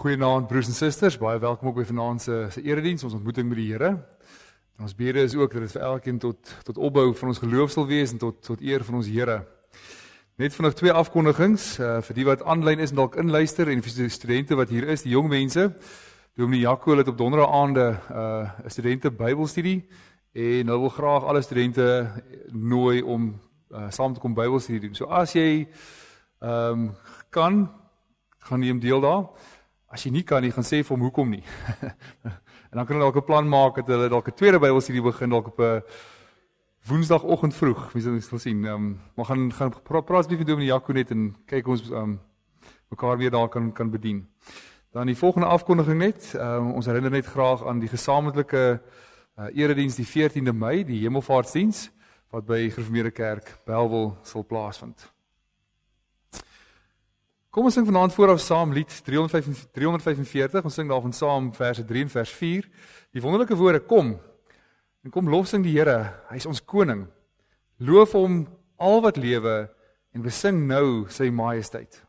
Goeienaand broers en susters, baie welkom ook by vanaand se erediens, ons ontmoeting met die Here. En ons bede is ook dat dit vir elkeen tot opbou van ons geloof sal wees en tot eer van ons Here. Net vanaand 2 afkondigings, vir die wat aanlyn is en dalk inluister en vir die studente wat hier is, die jong mense. Dominee Jaco het op donderdag aande 'n studente Bybelstudie en hulle wil graag alle studente nooi om saam te kom Bybelstudie doen. So as jy kan, gaan neem deel daar. As jy nie kan, jy gaan sê vir hom hoekom nie. En dan kan hulle dalk 'n plan maak dat hulle dalk 'n tweede Bybelstudie begin dalk op 'n Woensdagoggend vroeg. Wie sal sien. Maar gaan praat met Dominee Jaco net en kyk ons mekaar weer daar kan bedien. Dan die volgende afkondiging net. Ons herinner net graag aan die gesamentlike erediens die 14de Mei, die Hemelvaartsdiens wat by Gereformeerde Kerk Bellville sal plaasvind. Kom ons sing vanaand vooraf saam lied 345, ons sing daarvan saam verse 3 en vers 4. Die wonderlike woorde kom, en kom lofsing die Here, hy is ons koning. Loof hom al wat lewe, en besing nou sy majesteit.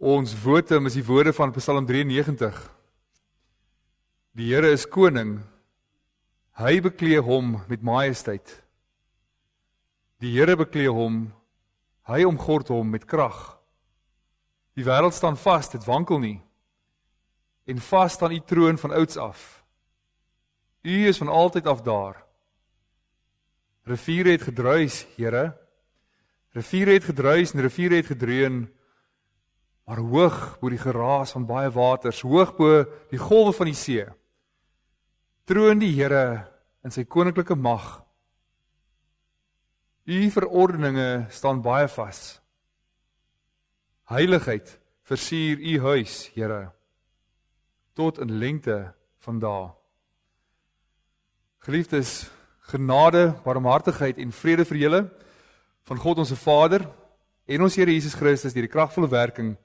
Ons wotum is die woorde van Psalm 93. Die Here is koning, hy beklee hom met majesteit. Die Here beklee hom, hy omgord hom met krag. Die wêreld staan vas, dit wankel nie. En vas staan u troon van ouds af. U is van altyd af daar. Riviere het gedruis, Here. Riviere het gedruis en riviere het gedreun. Maar hoog bo die geraas van baie waters, hoog bo die golwe van die see, troon die Here in sy koninklike mag. U verordeninge staan baie vas. Heiligheid versier u huis, Here, tot in lengte van dae. Geliefdes, genade, barmhartigheid en vrede vir julle van God ons Vader en ons Here Jesus Christus deur die kragvolle werking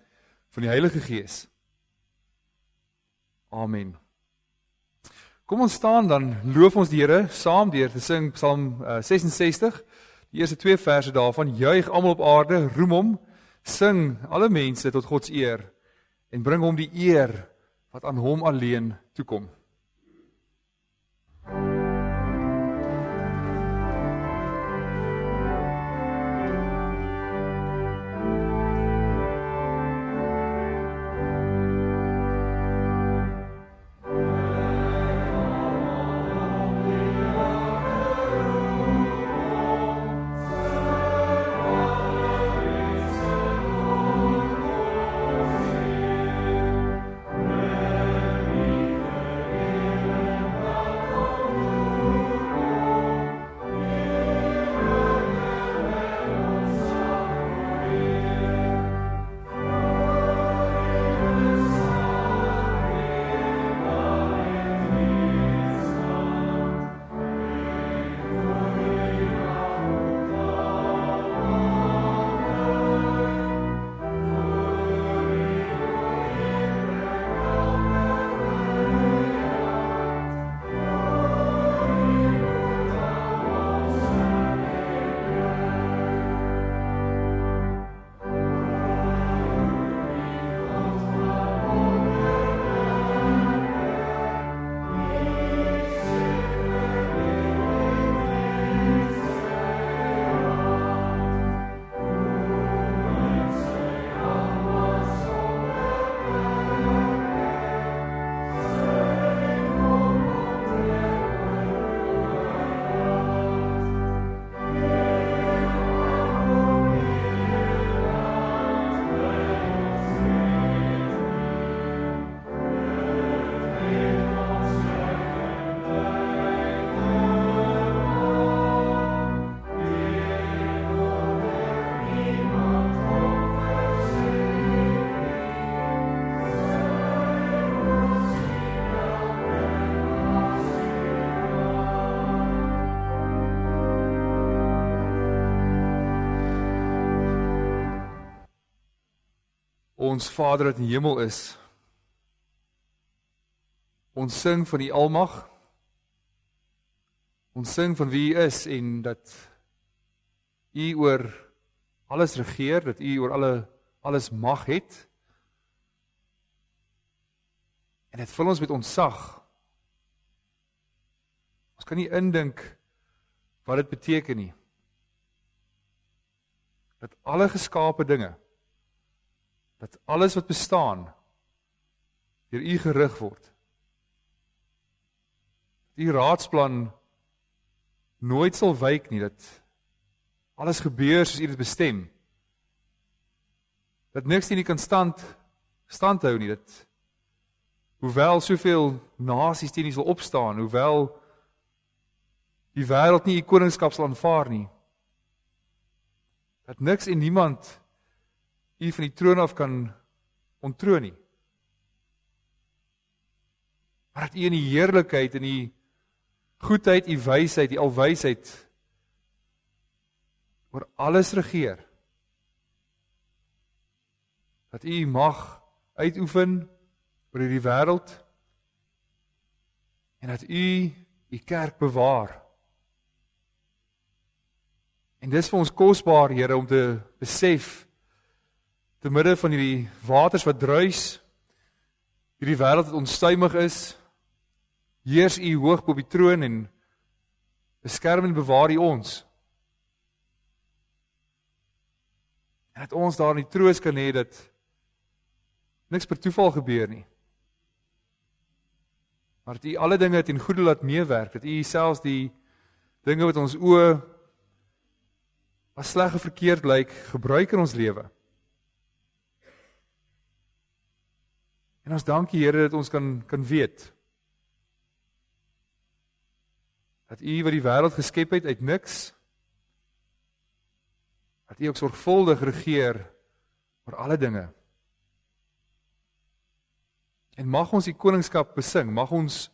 van die Heilige Gees. Amen. Kom ons staan dan, loof ons die Here saam deur te sing Psalm 66, die eerste 2 verse daarvan, juig almal op aarde, roem hom, sing alle mense tot God se eer en bring hom die eer wat aan hom alleen toekom. ons Vader wat in die hemel is. Ons sing van die almag. Ons sing van wie U is en dat U oor alles regeer, dat U oor alles mag het. En dit vul ons met ontzag. Ons kan nie indink wat dit beteken nie. Dat alle geskape dinge, dat alles wat bestaan, deur U gerig word. Dat U raadsplan nooit sal wyk nie, dat alles gebeur soos U dit bestem. Dat niks nie kan stand hou nie, dat hoewel soveel nasies teen U sal opstaan, hoewel die wêreld nie U koningskap sal aanvaar nie, dat niks en niemand U van die troon af kan onttroon nie. Maar dat U in die heerlikheid, in die goedheid, U wysheid, die alwysheid oor alles regeer. Dat U mag uitoefen oor hierdie wêreld en dat U U kerk bewaar. En dis vir ons kosbaar, Here, om te besef te midde van hierdie waters wat druis, hierdie wêreld wat onstuimig is, heers U hoog op die troon en beskerm en bewaar U ons. En dat ons daar in die troos kan hê dat niks per toeval gebeur nie. Maar dat U alle dinge ten goeie laat meewerk, dat U selfs die dinge wat ons oë as sleg of verkeerd lyk, gebruik in ons lewe. En ons dankie, Here, dat ons kan weet dat U wat die wêreld geskep het uit niks, dat U ook sorgvuldig regeer oor alle dinge. En mag ons U koningskap besing, mag ons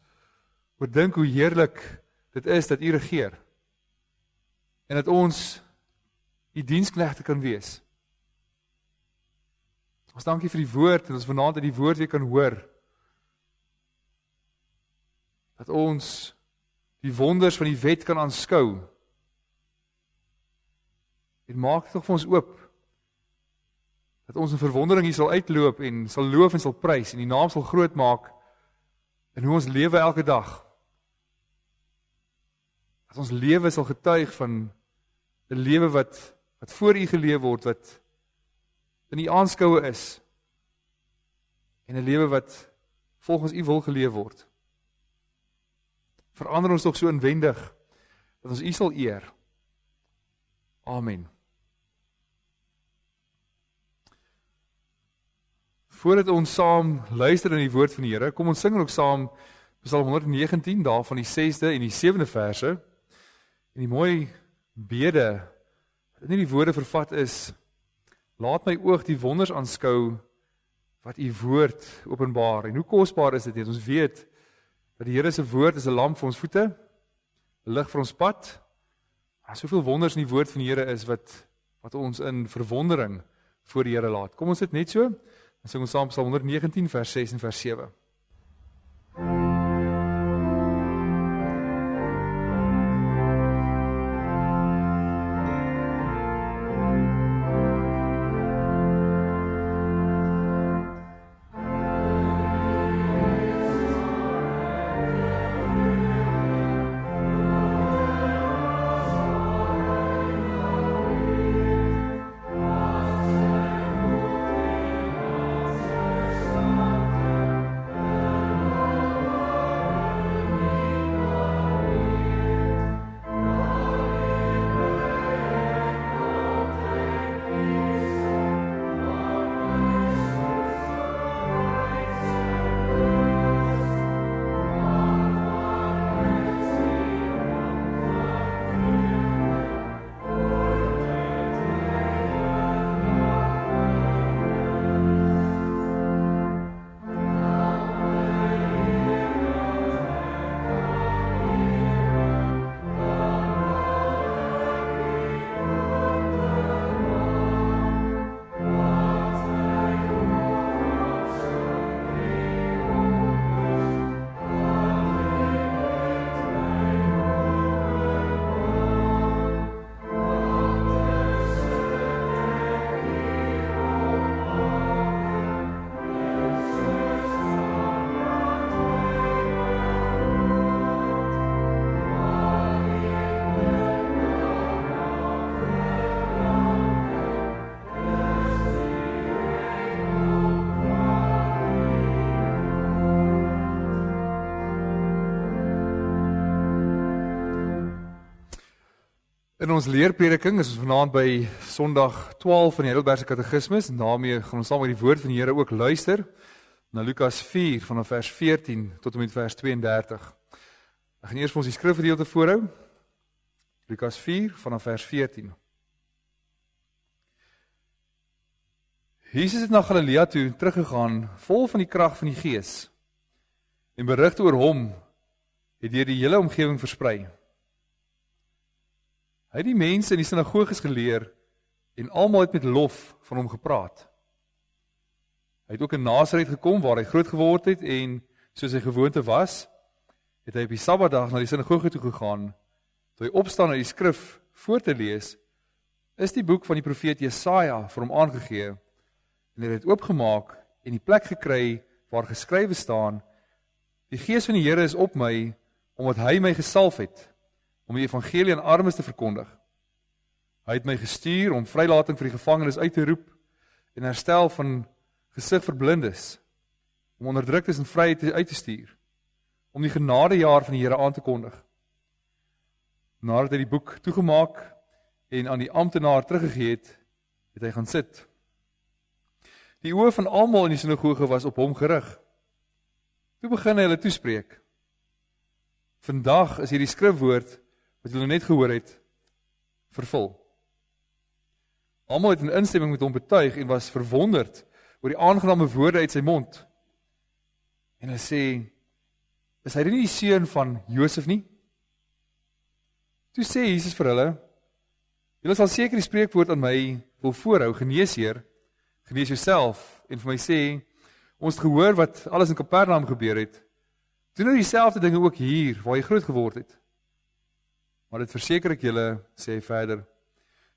oordink hoe heerlik dit is dat U regeer. En dat ons U diensknegte kan wees. Ons dankie vir die woord en ons vanaand uit die woord weer kan hoor. Dat ons die wonders van die wet kan aanskou. En maak tog vir ons oop. Dat ons in verwondering hier sal uitloop en sal loof en sal prys en die naam sal groot maak in hoe ons lewe elke dag. Dat ons lewe sal getuig van 'n lewe wat voor U geleef word, wat in U aanskoue is, en 'n lewe wat volgens U wil geleef word. Verander ons tog so inwendig, dat ons U sal eer. Amen. Voordat ons saam luister in die woord van die Here, kom ons sing ook saam Psalm 119, daarvan die 6de en die 7de verse, en die mooi bede, wat in die woorde vervat is, laat my oog die wonders aanskou, wat U woord openbaar. En hoe kosbaar is dit net? Ons weet, dat die Here se woord is 'n lamp vir ons voete, 'n lig vir ons pad. Maar soveel wonders in die woord van die Here is, wat ons in verwondering voor die Here laat. Kom ons dit net so, dan sing ons saam Psalm 119, vers 6 en vers 7. In ons leerprediking is ons vanaand by Sondag 12 van die Heidelbergse Katekismus en daarmee gaan ons saam met die woord van die Here ook luister na Lukas 4 vanaf vers 14 tot en met vers 32. Ek gaan eers vir ons die skrifgedeelte voorhou. Lukas 4 vanaf vers 14. Jesus het na Galilea toe teruggegaan, vol van die krag van die Gees. En berigte oor hom het deur die hele omgewing versprei. Hy het die mense in die sinagoges geleer en almal het met lof van hom gepraat. Hy het ook in Nasaret gekom waar hy groot geword het en soos sy gewoonte was, het hy op die Sabbatdag na die sinagoge toe gegaan. Toe hy opstaan uit die skrif voor te lees, is die boek van die profeet Jesaja vir hom aangegee en hy het dit oopgemaak en die plek gekry waar geskrywe staan: Die Gees van die Here is op my, omdat hy my gesalf het om die evangelie aan armes te verkondig. Hy het my gestuur om vrylating vir die gevangenes uit te roep en herstel van gesig vir blindes, om onderdruktes in vryheid uit te stuur, om die genadejaar van die Here aan te kondig. Nadat hy die boek toegemaak en aan die amptenaar teruggegee het, het hy gaan sit. Die oë van almal in die sinagoge was op hom gerig. Toe begin hy hulle toespreek: Vandag is hierdie skrifwoord wat julle net gehoor het, vervul. Almal het in instemming met hom betuig en was verwonderd oor die aangename woorde uit sy mond. En hulle sê: Is hy nie die seun van Josef nie? Toe sê Jesus vir hulle: Julle sal seker die spreekwoord aan my wil voorhou: Genees Heer, genees jouself, en vir my sê: Ons het gehoor wat alles in Kapernaum gebeur het. Doen nou dieselfde dinge ook hier, waar jy groot geword het. Maar dit verseker ek julle, sê hy verder,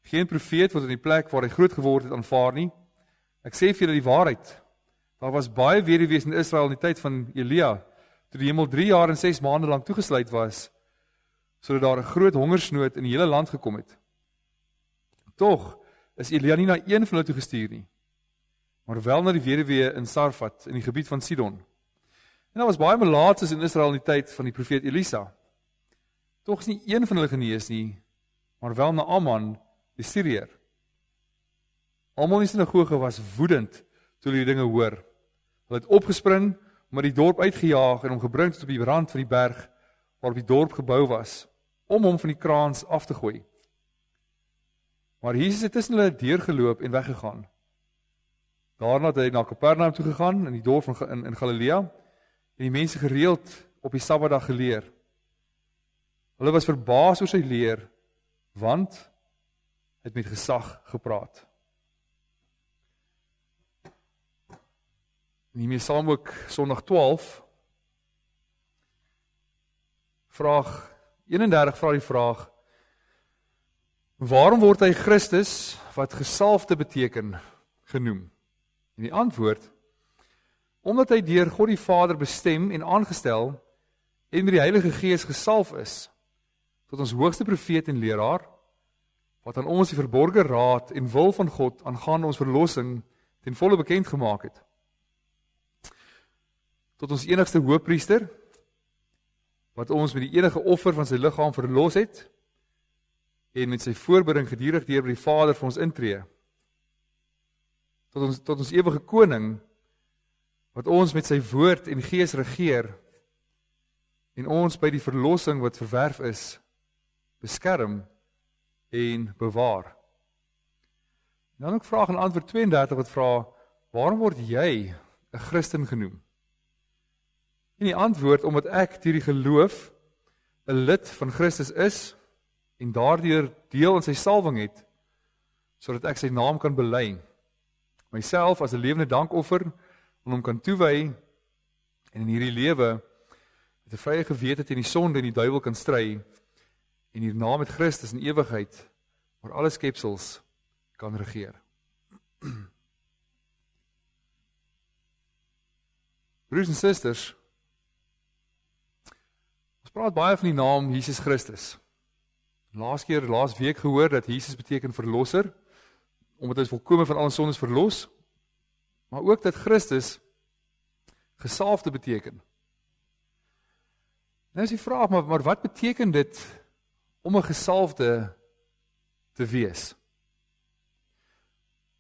geen profeet word in die plek waar hy groot geword het aanvaar nie. Ek sê vir julle die waarheid, daar was baie weduwees in Israel in die tyd van Elia, toe die hemel 3 jaar en 6 maande lang toegesluit was, sodat daar 'n groot hongersnood in die hele land gekom het. Tog is Elia nie na een van hulle toe gestuur nie, maar wel na die weduwee in Sarfat, in die gebied van Sidon. En daar was baie melaatses in Israel in die tyd van die profeet Elisa. Tog is nie een van hulle genees nie, maar wel Naaman, die Syriër. Almal in die sinagoge was woedend toe hulle die dinge hoor. Hulle het opgespring, om uit die dorp uitgejaag en hom gebring tot op die rand van die berg, waarop die dorp gebou was, om hom van die kraans af te gooi. Maar Jesus het tussen hulle deurgeloop en weggegaan. Daarna het hy na Kapernaum toe gegaan, in die dorp in Galilea, en die mense gereeld op die Sabbatdag geleer. Hulle was verbaas oor sy leer, want hy het met gesag gepraat. En hiermee saam ook Sondag 12, vraag 31 vra die vraag: Waarom word hy Christus, wat gesalfde beteken, genoem? En die antwoord: Omdat hy deur God die Vader bestem en aangestel en met die Heilige Gees gesalf is, tot ons hoogste profeet en leraar, wat aan ons die verborgde raad en wil van God aangaande ons verlossing ten volle bekend gemaak het. Tot ons enigste hoëpriester, wat ons met die enige offer van sy liggaam verlos het, en met sy voorbidding gedurig deur by die Vader vir ons intree. Tot ons ewige koning, wat ons met sy woord en gees regeer, en ons by die verlossing wat verwerf is, beskerm en bewaar. Dan ook vraag en antwoord 32 wat vra: Waarom word jy 'n Christen genoem? En die antwoord: Omdat ek deur die geloof 'n lid van Christus is en daardeur deel aan sy salwing het, sodat ek sy naam kan bely, myself as 'n lewende dankoffer en hom kan toewy en in hierdie lewe met 'n vrye gewete teen die sonde en die duiwel kan stry en hierna met Christus in ewigheid oor alle skepsels kan regeer. Broers en susters, ons praat baie van die naam Jesus Christus. Laas week gehoor dat Jesus beteken verlosser, omdat hy is volkome van alle sondes verlos, maar ook dat Christus gesalfde beteken. Nou is die vraag, maar wat beteken dit om 'n gesalfde te wees.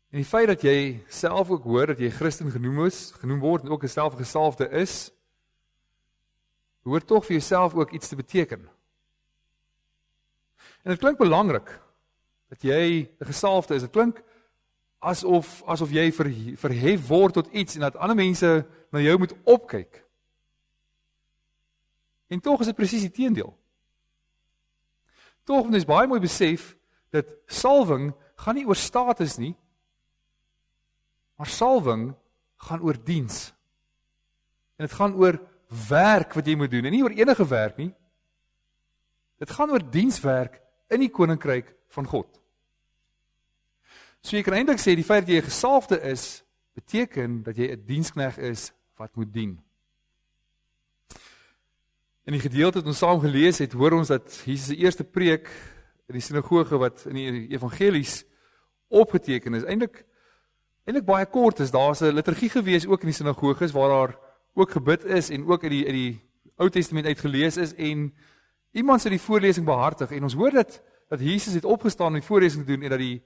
En die feit dat jy self ook hoor, dat jy Christen genoem word, en ook self 'n gesalfde is, hoort tog vir jouself ook iets te beteken. En dit klink belangrik, dat jy 'n gesalfde is. Dit klink asof jy verhef word tot iets, en dat ander mense na jou moet opkyk. En tog is dit presies die teendeel. Tog moet ons baie mooi besef, dat salwing gaan nie oor status nie, maar salwing gaan oor diens. En dit gaan oor werk wat jy moet doen, en nie oor enige werk nie. Dit gaan oor dienswerk in die koninkryk van God. So jy kan eintlik sê, die feit dat jy 'n gesalfde is, beteken dat jy 'n dienskneg is wat moet dien. In die gedeelte wat ons saam gelees het, hoor ons dat Jesus se eerste preek in die sinagoge wat in die evangelies opgeteken is, eintlik baie kort is. Daar's 'n liturgie gewees ook in die sinagoges waar daar ook gebid is en ook uit die Ou Testament uitgelees is en iemand sê die voorlesing behartig en ons hoor dat Jesus het opgestaan om die voorlesing te doen en dat die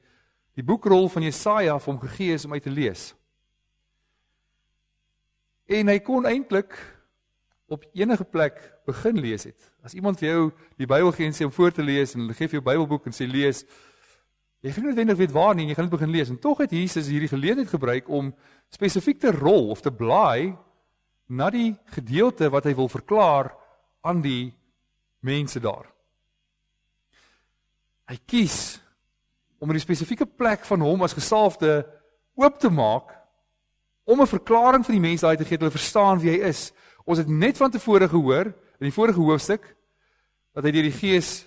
boekrol van Jesaja vir hom gegee is om uit te lees. En hy kon eintlik op enige plek begin lees het. As iemand vir jou die Bybel gee en sê om voor te lees en hulle gee vir jou Bybelboek en sê lees, jy gaan nie noodwendig weet waar nie, jy gaan net begin lees. En tog het Jesus hierdie geleentheid gebruik om spesifiek te rol of te blaai na die gedeelte wat hy wil verklaar aan die mense daar. Hy kies om in die spesifieke plek van hom as gesalfde oop te maak, om 'n verklaring vir die mense uit te gee, dat hulle verstaan wie hy is. Ons het net van tevore gehoor, in die vorige hoofstuk, dat hy deur die Gees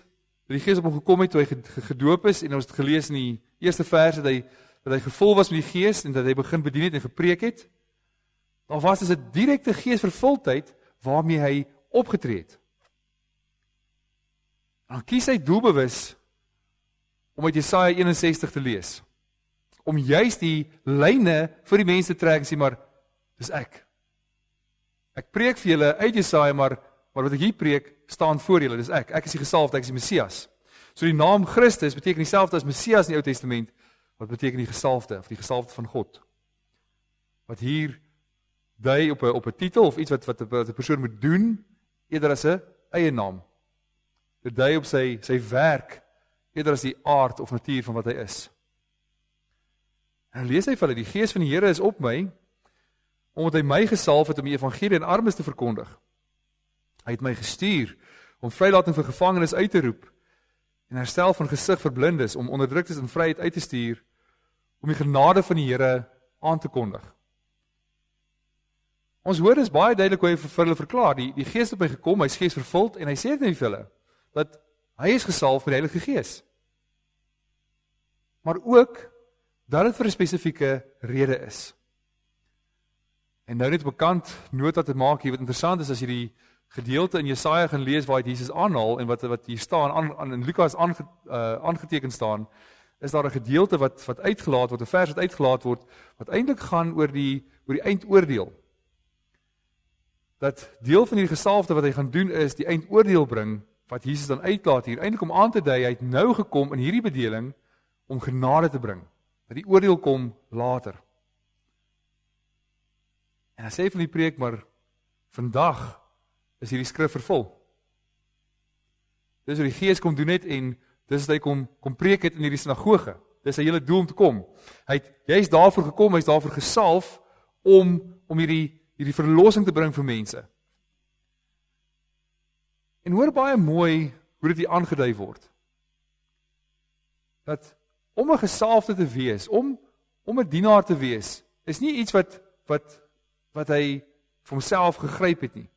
op hom gekom het, toe hy gedoop is, en ons het gelees in die eerste vers, dat hy gevul was met die Gees, en dat hy begin bedien het en gepreek het. Daar was dus 'n direkte geesvervuldheid, waarmee hy opgetree het. Dan kies hy doelbewus, om uit Jesaja 61 te lees, om juist die lyne vir die mense te trek en sê, maar, dis ek. Ek preek vir julle uit Jesaja, maar wat ek hier preek, staan voor julle, dis ek. Ek is die gesalfde, ek is die Messias. So die naam Christus beteken dieselfde as Messias in die Ou Testament, wat beteken die gesalfde, of die gesalfde van God. Wat hier dui op 'n titel, of iets wat 'n persoon moet doen, eerder as 'n eie naam. Dit dui op sy werk, eerder as die aard of natuur van wat hy is. En lees hy vir hulle, die Gees van die Here is op my, omdat hy my gesalf het om die evangelie aan armes te verkondig. Hy het my gestuur om vrylating vir gevangenes uit te roep en herstel van gesig vir blindes, om onderdruktes in vryheid uit te stuur, om die genade van die Here aan te kondig. Ons hoor is baie duidelik hoe hy vir hulle verklaar, die Gees het op my gekom, hy is Gees vervuld, en hy sê dit net vir hulle, dat hy is gesalf met die Heilige Gees. Maar ook, dat dit vir 'n spesifieke rede is. En nou net op 'n kant nota te maak hier, wat interessant is, as jy die gedeelte in Jesaja gaan lees, waar hy Jesus aanhaal, en wat hier staan, in Lukas aangeteken staan, is daar 'n gedeelte wat uitgelaat word, 'n vers wat uitgelaat word, wat eintlik gaan oor die eindoordeel. Dat deel van die gesalfde wat hy gaan doen is, die eindoordeel bring, wat Jesus dan uitlaat hier, eintlik om aan te dui, hy het nou gekom in hierdie bedeling, om genade te bring, dat die oordeel kom later. En hy sê van die preek, maar vandag is hierdie skrif vervul. Dis wat die Gees kom doen het, en dis wat hy kom preek het in hierdie sinagoge. Dis sy hele doel om te kom. Hy is daarvoor gekom, hy is daarvoor gesalf, om hierdie verlossing te bring vir mense. En hoor baie mooi, hoe dit hier aangedui word. Dat om 'n gesalfde te wees, om 'n dienaar te wees, is nie iets wat hy vir homself gegryp het nie.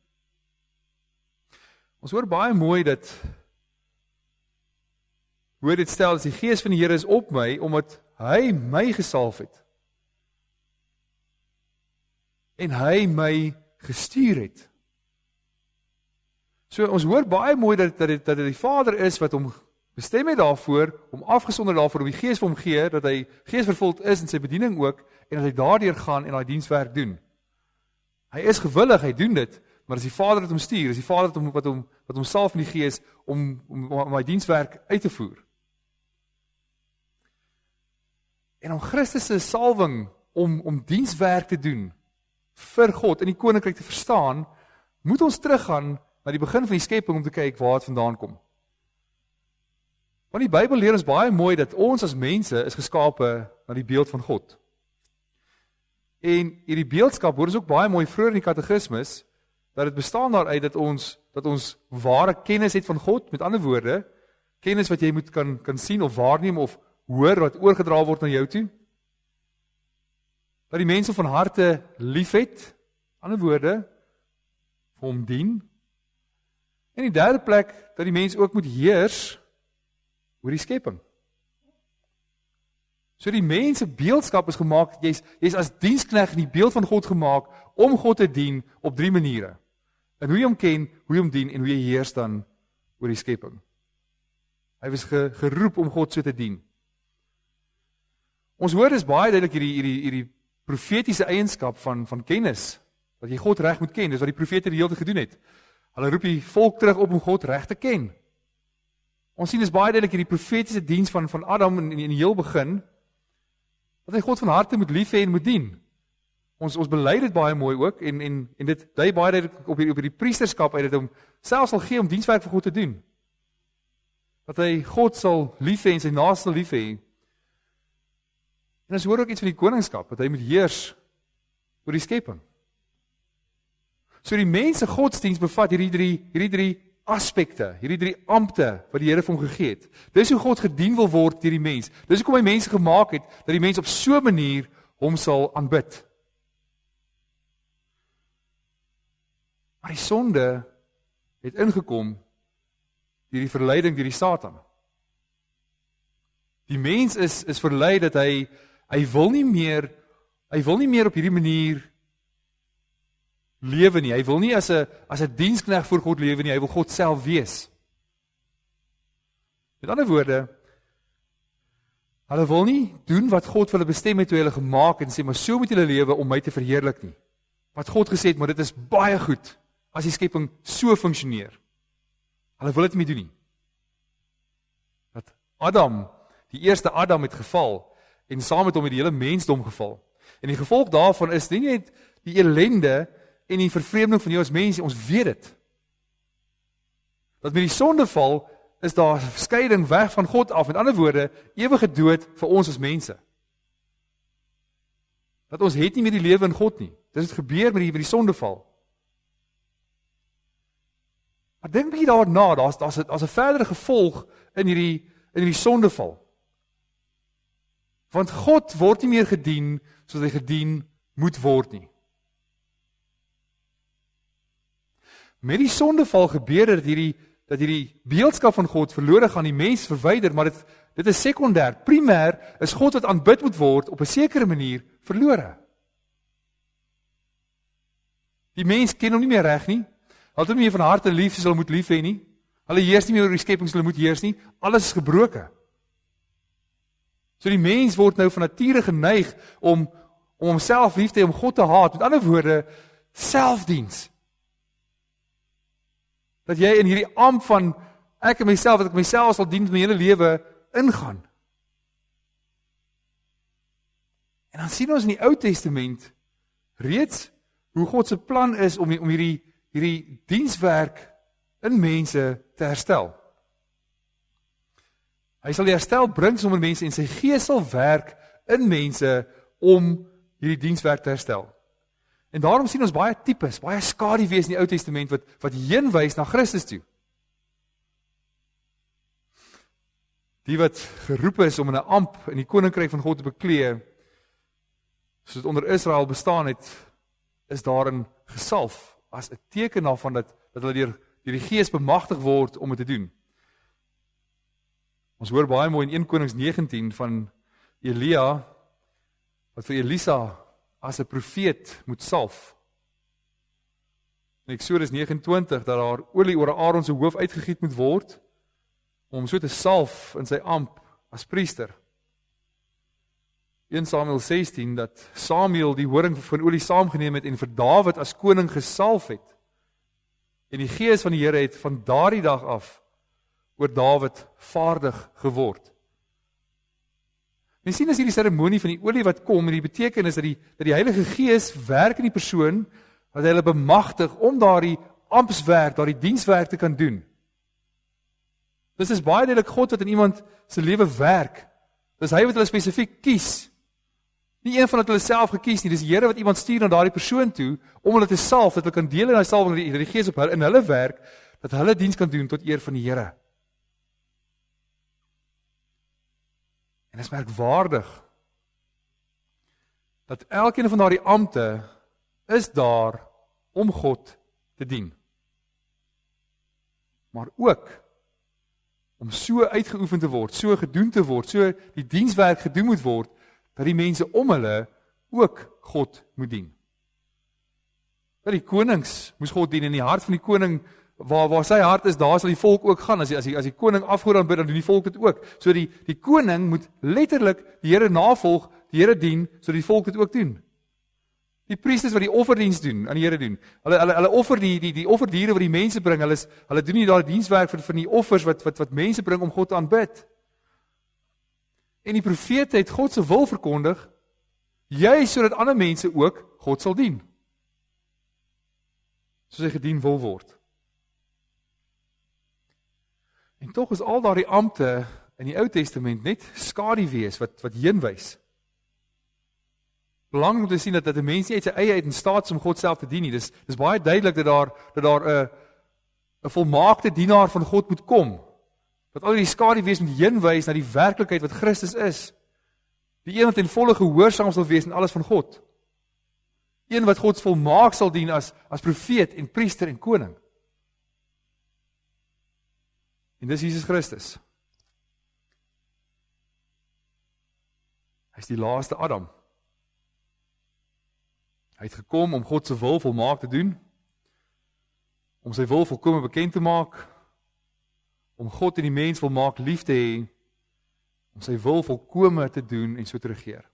Ons hoor baie mooi dat, hoe dit stel, as die Gees van die Here is op my, omdat hy my gesalf het. En hy my gestuur het. So ons hoor baie mooi dat dit die Vader is wat hom bestem het daarvoor, om afgesonder daarvoor, om die Gees vir hom gee, dat hy geesvervuld is in sy bediening ook, en dat hy daardeur gaan en daai dienswerk doen. Hy is gewillig, hy doen dit, maar as die Vader wat hom stuur, is die Vader wat hom salf in die Gees, om hy dienswerk uit te voer. En om Christus se salwing om dienswerk te doen vir God in die koninkryk te verstaan, moet ons teruggaan na die begin van die skepping om te kyk waar het vandaan kom. Want die Bybel leer ons baie mooi dat ons as mense is geskape na die beeld van God. En hierdie beeldskap hoor ons ook baie mooi vroeër in die katekismes, dat dit bestaan daaruit dat ons ware kennis het van God, met ander woorde, kennis wat jy moet kan sien of waarneem of hoor wat oorgedra word na jou toe. Dat die mense van harte lief het, ander woorde, vir hom dien. En die derde plek, dat die mens ook moet heers oor die skepping. So die mens se beeldskap is gemaak, jy's as diensknegt in die beeld van God gemaak, om God te dien op 3 maniere. En hoe jy hom ken, hoe jy hom dien en hoe jy heers dan oor die skepping. Hy was geroep om God so te dien. Ons hoor dus baie duidelik hierdie profetiese eienskap van kennis, dat jy God reg moet ken, dis wat die profete die hele tyd gedoen het. Hulle roep die volk terug op om God reg te ken. Ons sien dus baie duidelik hierdie profetiese diens van Adam in die heel begin, dat hy God van harte moet lief hê en moet dien. Ons bely dit baie mooi ook, en dit dui baie duidelik op die priesterskap uit, dat hom selfs sal gee om dienswerk vir God te doen. Dat hy God sal lief hê en sy naaste sal lief hê. En ons hoor ook iets van die koningskap, dat hy moet heers oor die skepping. So die mens se godsdiens bevat hierdie drie aspekte, hierdie 3 ampte wat die Here vir hom gegee het. Dis hoe God gedien wil word deur die mens. Dis hoekom hy mense gemaak het, dat die mens op so 'n manier hom sal aanbid. Maar die sonde het ingekom deur die verleiding deur die Satan. Die mens is verlei dat hy wil nie meer op hierdie manier lewe nie. Hy wil nie as 'n diensknegt voor God lewe nie, hy wil God self wees. Met ander woorde, hulle wil nie doen wat God vir hulle bestem het toe hulle gemaak en sê, maar so moet julle lewe om my te verheerlik nie. Wat God gesê het, maar dit is baie goed as die skepping so funksioneer. Hulle wil dit nie doen nie. Dat Adam, die eerste Adam het geval, en saam met hom het die hele mensdom geval. En die gevolg daarvan is nie net die ellende en die vervreemding van jou as mens, ons weet dit. Dat met die sondeval is daar skeiding weg van God af, met ander woorde, ewige dood vir ons as mense. Dat ons het nie meer die lewe in God nie. Dis het gebeur met die sondeval. Maar dink bietjie daarna, daar's 'n verdere gevolg in hierdie sondeval. Want God word nie meer gedien soos hy gedien moet word nie. Met die sondeval gebeur dat hierdie beeldskap van God verlore gaan, die mens verwyder, maar dit is sekondêr. Primêr is God wat aanbid moet word op 'n sekere manier verlore. Die mens ken hom nie meer reg nie. Hulle het hom nie van harte lief soos hulle moet lief hê nie. Hulle heers nie meer oor die skepping soos hulle moet heers nie. Alles is gebroke. So die mens word nou van nature geneig om homself lief te hê, om God te haat. Met ander woorde, selfdiens. Dat jy in hierdie amp van ek en myself, dat ek myself sal dien met my hele lewe ingaan. En dan sien ons in die Ou Testament reeds hoe God se plan is om hierdie dienswerk in mense te herstel. Hy sal die herstel bring sonder mense en sy Gees sal werk in mense om hierdie dienswerk te herstel. En daarom sien ons baie tipes, baie skaduwees in die Ou Testament wat heenwys na Christus toe. Die wat geroep is om in 'n amp in die koninkryk van God te beklee, soos dit onder Israel bestaan het, is daarin gesalf as 'n teken daarvan dat hulle deur die Gees bemagtig word om dit te doen. Ons hoor baie mooi in 1 Konings 19 van Elia wat vir Elisa as 'n profeet moet salf. In Eksodus 29 dat daar olie oor Aaron se hoof uitgegiet moet word om so te salf in sy amp as priester. 1 Samuel 16 dat Samuel die horing van olie saamgeneem het en vir Dawid as koning gesalf het. En die Gees van die Here het van daardie dag af oor Dawid vaardig geword. Mens sien as hierdie seremonie van die olie wat kom, en die betekenis dat die Heilige Gees werk in die persoon, dat hy hulle bemagtig om daardie amptswerk, daardie dienswerk te kan doen. Dis is baie duidelik God wat in iemand se lewe werk. Dis hy wat hulle spesifiek kies. Nie een van hulle self gekies nie, dis die Here wat iemand stuur na daardie persoon toe, om hulle te salf, dat hulle kan deel in daai salwing, dat die Gees op hulle, in hulle werk, dat hulle diens kan doen tot eer van die Here. En is merkwaardig, dat elkeen van daardie ampte, is daar, om God te dien. Maar ook, om so uitgeoefen te word, so gedoen te word, so die dienswerk gedoen moet word, dat die mense om hulle ook God moet dien. Dat die konings moes God dien, en die hart van die koning, waar sy hart is, daar sal die volk ook gaan. As die koning afgoed aanbid, dan doen die volk dit ook. So die koning moet letterlik die Here navolg, die Here dien, so die volk dit ook doen. Die priesters wat die offerdiens doen, aan die Here doen. Hulle offer die offerdiere wat die mense bring, hulle doen nie daar dienswerk vir die offers wat mense bring om God te aanbid. En die profete het God se wil verkondig, juis sodat ander mense ook God sal dien. Soos hy gedien wil word. En tog is al daardie ampte in die Ou Testament net skaduwees wat heenwys. Belangrik om te sien dat 'n mens nie uit sy eie uit in staat is om God self te dien nie. Dis baie duidelik dat daar 'n volmaakte dienaar van God moet kom. Dat al die skaduwees moet heenwys na die werklikheid wat Christus is. Die een wat in volle gehoorsaam sal wees in alles van God. Een wat God volmaak sal dien as profeet en priester en koning. En dis Jesus Christus. Hy is die laaste Adam. Hy het gekom om God se wil volmaak te doen, om sy wil volkome bekend te maak, om God en die mens volmaak lief te hê, om sy wil volkome te doen en so te regeer.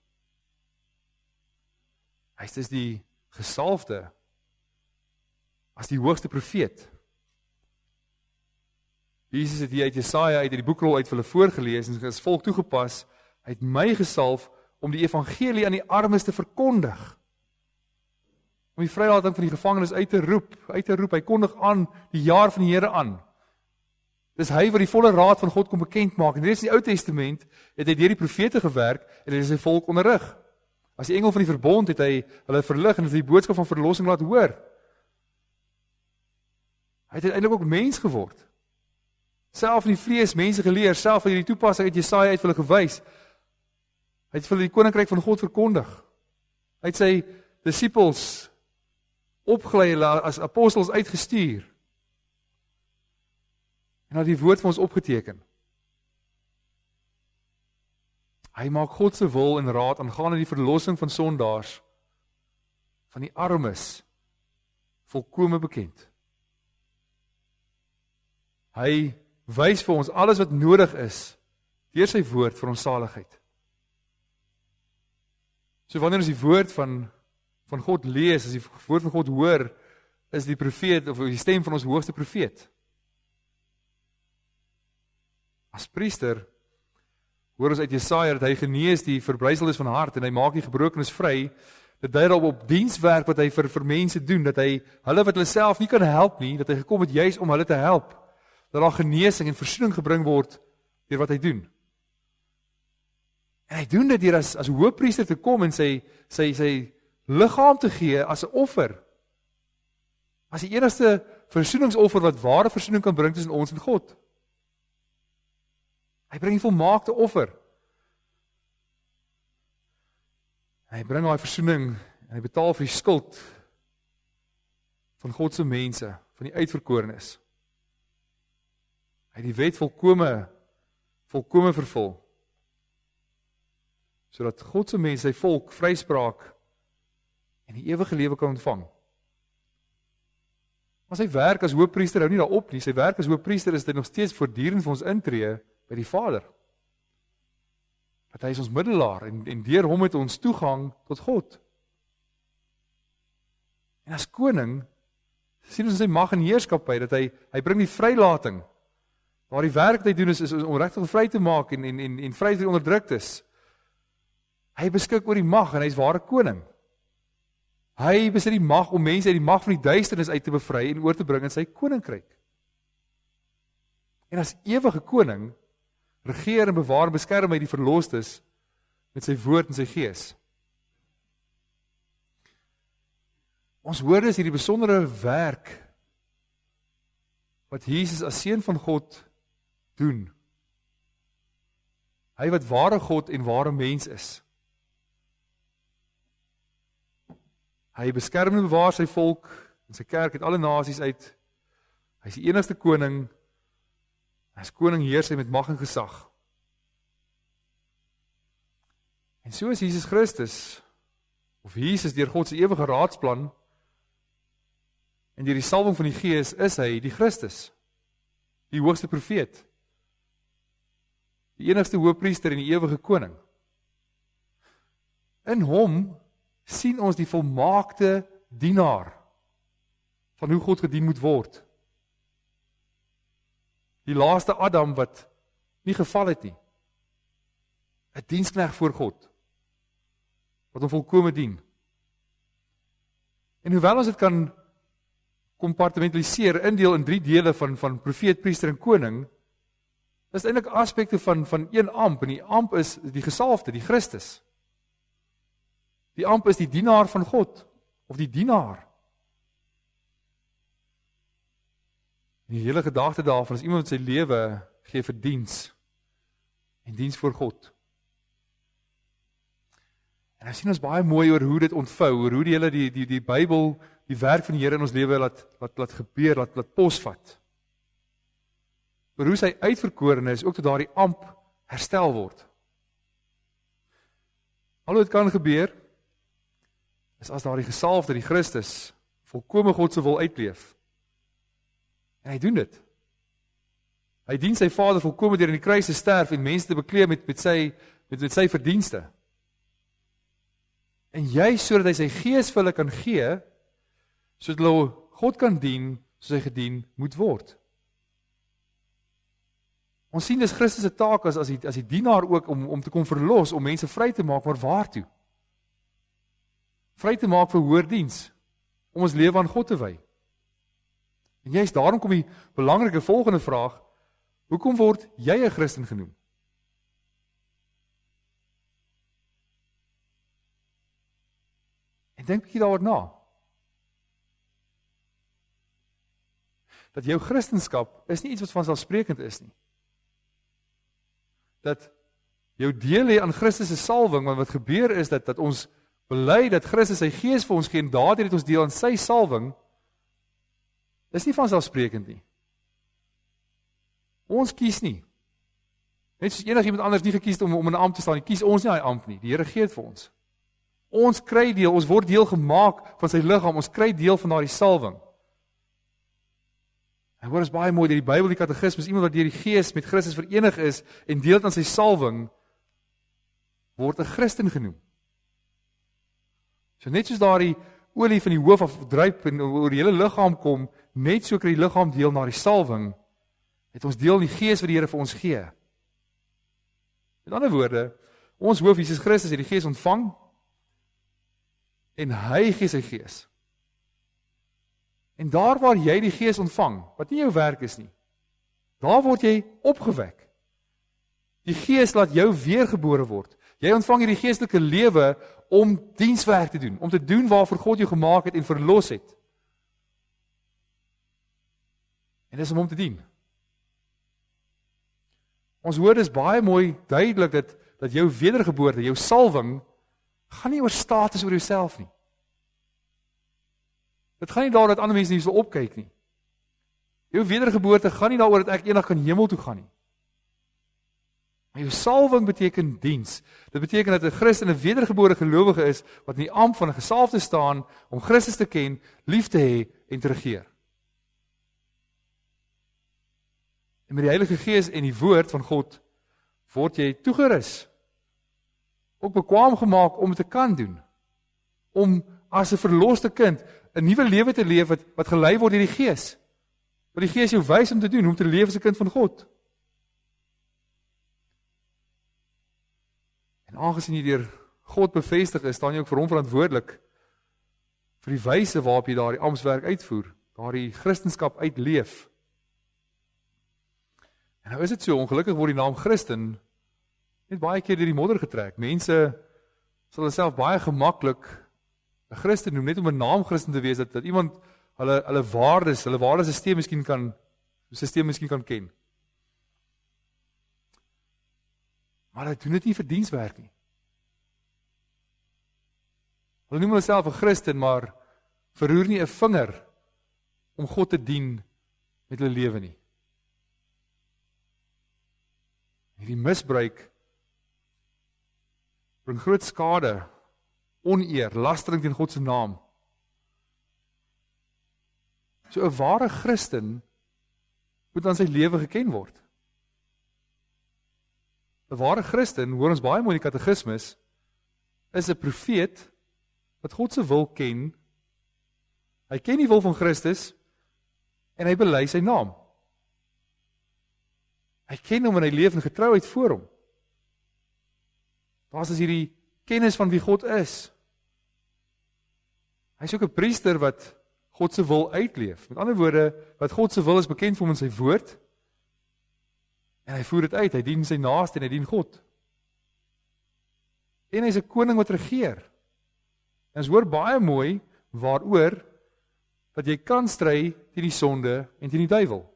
Hy is dus die gesalfde as die hoogste profeet. Jesus het hier uit Jesaja uit die boekrol uit vir hulle voorgelees en as volk toegepas, hy het my gesalf om die evangelie aan die armes te verkondig. Om die vrylating van die gevangenes uit te roep, hy kondig aan die jaar van die Here aan. Dis hy wat die volle raad van God kom bekend maak. En reeds in die Ou Testament het hy deur die profete gewerk en hy het sy volk onderrig. As die engel van die verbond het hy hulle verlig en het die boodskap van verlossing laat hoor. Hy het uiteindelik ook mens geword. Self in die vlees mense geleer, self in die toepassing uit Jesaja uit vir hulle gewys. Hy het vir hulle die koninkryk van God verkondig. Hy het sy disippels opgelei as apostels uitgestuur. En het die woord vir ons opgeteken. Hy maak God se wil en raad aangaande die verlossing van sondaars, van die armes, volkome bekend. Hy wys vir ons alles wat nodig is, deur sy woord vir ons saligheid. So wanneer ons die woord van God lees, as die woord van God hoor, is die profeet, of die stem van ons hoogste profeet. As priester, hoor ons uit Jesaja, dat hy genees die verbryseldes van hart, en hy maak die gebrokenes vry, dit dui daarop op dienswerk wat hy vir mense doen, dat hy hulle wat hulle self nie kan help nie, dat hy gekom het juis om hulle te help, dat daar genesing en versoening gebring word, deur wat hy doen. En hy doen dit deur as hoëpriester te kom, en sy liggaam te gee as 'n offer, as die enigste versoeningsoffer wat ware versoening kan bring tussen ons en God. Hy bring die volmaakte offer. Hy bring daai versoening, en hy betaal vir die skuld van God se mense, van die uitverkorenes. Hy het die wet volkome vervul, sodat God se mense, sy volk, vryspraak en die ewige lewe kan ontvang. Maar sy werk as hoëpriester hou nie daarop nie. Sy werk as hoëpriester is dit nog steeds voortdurend vir ons intree by die Vader. Dat hy is ons middelaar en deur hom het ons toegang tot God. En as koning sien ons sy mag en heerskappy, dat hy bring die vrylating. Waar die werk wat hy doen is om regtig vry te maak en vry vir die onderdruktes. Hy beskik oor die mag en hy is ware koning. Hy besit die mag om mense uit die mag van die duisternis uit te bevry en oor te bring in sy koninkryk. En as ewige koning, regeer en bewaar en beskerm hy die verlostes met sy woord en sy gees. Ons hoor dus hierdie besondere werk wat Jesus as seun van God doen. Hy wat ware God en ware mens is. Hy beskerm en bewaar sy volk en sy kerk uit alle nasies uit. Hy is die enigste koning. As koning heers hy met mag en gesag. En so is Jesus Christus, of Jesus deur God se ewige raadsplan, en deur die salwing van die Gees, is hy die Christus, die hoogste profeet, die enigste hoëpriester en die ewige koning. In hom sien ons die volmaakte dienaar van hoe God gedien moet word. Die laaste Adam wat nie geval het nie. 'n Diensknegt voor God, wat hom volkome dien. En hoewel ons dit kan kompartmentaliseer, indeel in 3 dele van profeet, priester en koning, is eintlik aspekte van een amp, en die amp is die gesalfde, die Christus. Die amp is die dienaar van God, of die dienaar. En die hele gedagte daarvan is iemand wat sy lewe gee vir diens, en diens voor God. En nou sien ons baie mooi oor hoe dit ontvou, oor hoe die hele die Bybel, die werk van die Here in ons lewe laat gebeur, laat posvat. Oor hoe sy uitverkorenes ook tot daardie amp herstel word. Al wat kan gebeur, is as daardie gesalfde, die Christus, volkome God se wil uitleef. En hy doen dit. Hy dien sy Vader volkome deur in die kruis te sterf en mense te bekleed met sy verdienste. En juist sodat hy sy gees vir hulle kan gee, sodat hulle God kan dien, soos hy gedien moet word. Ons sien dis Christus se taak as die dienaar ook om te kom verlos, om mense vry te maak, maar waartoe? Vry te maak vir hoër diens, om ons lewe aan God te wy. En juist daarom kom die belangrike volgende vraag, hoekom word jy 'n Christen genoem? En dink 'n bietjie daaroor na. Dat jou Christenskap is nie iets wat vanselfsprekend is nie. Dat jou deel hê aan Christus se salwing, want wat gebeur is dat ons bely dat Christus sy gees vir ons gee en daardeur het ons deel aan sy salwing, is nie vanselfsprekend nie. Ons kies nie. Net soos enigiemand anders nie gekies het om in 'n ampt te staan, kies ons nie daai ampt nie. Die Here gee dit vir ons. Ons kry deel, ons word deel gemaak van sy liggaam, ons kry deel van daardie salwing. En hoor, is baie mooi, die Bybel, die katekismes, iemand wat deur die Gees met Christus verenig is en deel aan sy salwing, word 'n Christen genoem. So net soos daardie olie van die hoof af druip en oor die hele liggaam kom, net so kry die liggaam deel na die salwing, het ons deel in die Gees wat die Here vir ons gee. Met ander woorde, ons hoof Jesus Christus het die Gees ontvang, en hy gee sy Gees. En daar waar jy die Gees ontvang, wat nie jou werk is nie, daar word jy opgewek. Die Gees laat jou weergebore word. Jy ontvang hierdie geestelike lewe om dienswerk te doen, om te doen waarvoor God jou gemaak het en verlos het. En dis om hom te dien. Ons hoor dis baie mooi duidelik dat jou wedergeboorte, jou salwing, gaan nie oor status oor jouself nie. Dit gaan nie daaroor dat ander mense nie so opkyk nie. Jou wedergeboorte gaan nie daaroor dat ek eendag kan hemel toe gaan nie. Maar jou salwing beteken diens. Dit beteken dat 'n Christen 'n wedergebore gelowige is wat in die ampt van 'n gesalfde staan om Christus te ken, lief te hê en te regeer. En met die Heilige Gees en die woord van God word jy toegerus, ook bekwaam gemaak om te kan doen, om as 'n verloste kind 'n nuwe lewe te leef wat gelei word deur die Gees. Wat die Gees jou wys om te doen, om te leef as 'n kind van God. En aangesien jy deur God bevestig is, staan jy ook vir hom verantwoordelik vir die wyse waarop jy daardie amptswerk uitvoer, daardie Christendom uitleef. En nou is dit so, ongelukkig word die naam Christen net baie keer deur die modder getrek. Mense sal self baie gemaklik 'n Christen noem, net om 'n naam Christen te wees, dat iemand hulle waardesisteem miskien kan ken. Maar hulle doen dit nie vir dienswerk nie. Hulle noem hulle self 'n Christen, maar verroer nie 'n vinger om God te dien met hulle lewe nie. Hierdie misbruik bring groot skade, oneer, lastering teen God se naam. So 'n ware Christen moet aan sy lewe geken word. 'n Ware Christen, hoor ons baie mooi in die katekismes, is 'n profeet wat God se wil ken. Hy ken die wil van Christus en hy bely sy naam. Hy ken hom en hy leef in getrouheid voor hom. Daar is hierdie kennis van wie God is. Hy is ook 'n priester wat God se wil uitleef. Met ander woorde, wat God se wil is bekend vir hom in sy woord. En hy voer dit uit, hy dien sy naaste en hy dien God. En hy is 'n koning wat regeer. En ons hoor baie mooi waaroor dat jy kan stry teen die sonde en teen die duiwel.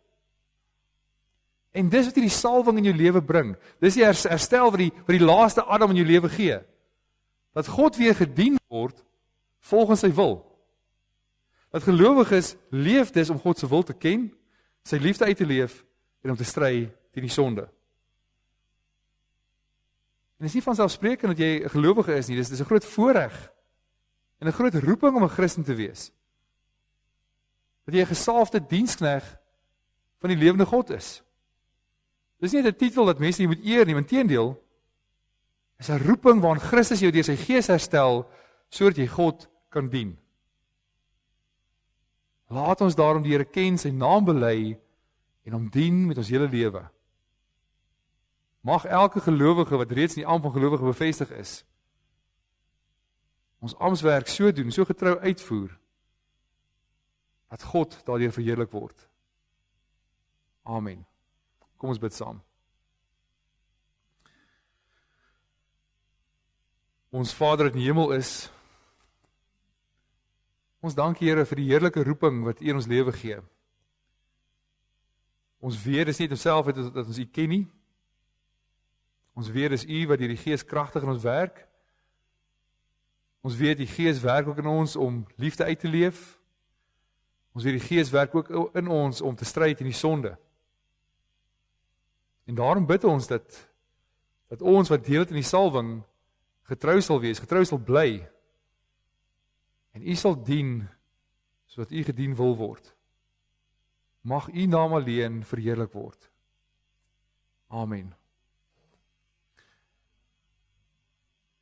En dis wat hierdie salwing in jou lewe bring. Dis die herstel wat die laaste Adam in jou lewe gee. Dat God weer gedien word volgens sy wil. Dat gelowiges leef dis om God se wil te ken, sy liefde uit te leef en om te stry teen die sonde. En dit is nie vanselfsprekend dat jy 'n gelowige is nie, dis 'n groot voorreg en 'n groot roeping om 'n Christen te wees. Dat jy 'n gesalfde diensknegt van die lewende God is. Dis nie 'n titel dat mense jy moet eer nie, inteendeel, is 'n roeping waarin Christus jou deur sy gees herstel, sodat jy God kan dien. Laat ons daarom die Here ken, sy naam bely en hom dien met ons hele lewe. Mag elke gelowige wat reeds in die ampt van gelowige bevestig is, ons amptswerk so doen, so getrou uitvoer, dat God daardeur verheerlik word. Amen. Kom ons bid saam. Ons Vader wat in die hemel is, ons dank Here vir die heerlike roeping wat U in ons lewe gee. Ons weet dis nie onsself dat ons U ken nie. Ons weet dis U wat deur die Gees kragtig in ons werk. Ons weet die Gees werk ook in ons om liefde uit te leef. Ons weet die Gees werk ook in ons om te stry teen die sonde. En daarom bid ons dat ons wat deel het in die salwing getrou sal wees, getrou sal bly. En U sal dien sodat U gedien wil word. Mag U naam alleen verheerlik word. Amen.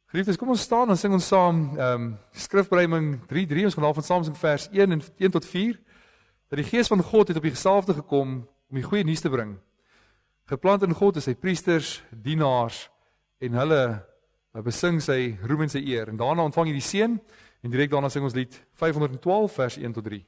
Geliefdes, kom ons staan en sing ons saam Skrifbryming 3:3, ons gaan daarvan saam sing vers 1 en 1 tot 4, dat die Gees van God het op die gesalfde gekom om die goeie nuus te bring. Geplant in God is sy priesters, dienaars, en hulle besing sy roem en sy eer. En daarna ontvang jy die seën, en direk daarna sing ons lied 512 vers 1 tot 3.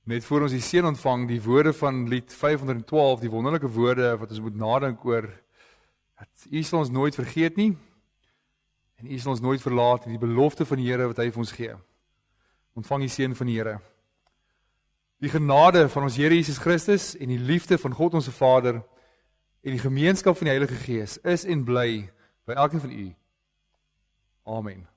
Net voor ons die seën ontvang, die woorde van lied 512, die wonderlike woorde wat ons moet nadink oor, dat U sal ons nooit vergeet nie, en U sal ons nooit verlaat nie, die belofte van die Here wat Hy vir ons gee. Ontvang die seën van die Here. Die genade van ons Here Jesus Christus en die liefde van God ons Vader en die gemeenskap van die Heilige Gees is en bly by elkeen van u. Amen.